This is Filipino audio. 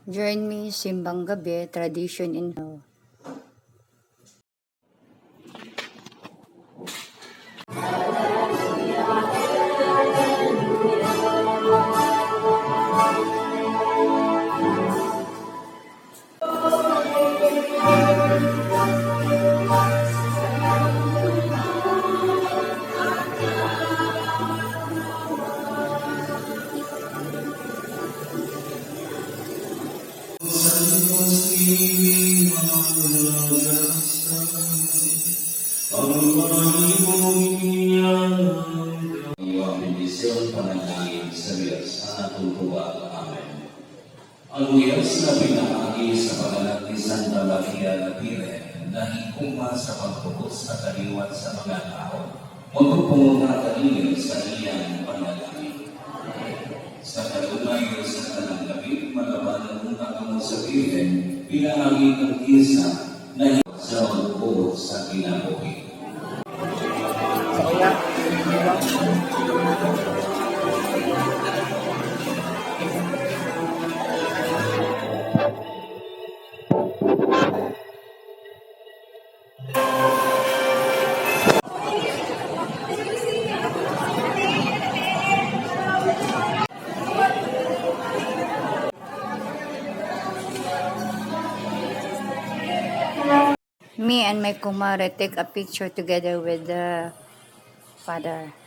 Join me, Simbang Gabi, Tradition in Iyong bendisyon panalangin sa Diyos ang natutubag. Amen. Ang Diyos na pinamagi sa pangalan ni Santa Maria Lapire na hikuma sa pagtubos at kaliwat sa mga tao, magpupunga kanino sa iyang panalangin. Sa kalumayo sa kanang gabi, malaban ang mo sabihin, pinamagi ng isa na sa magpuot sa kinabuhi. Me and my kumare take a picture together with the father.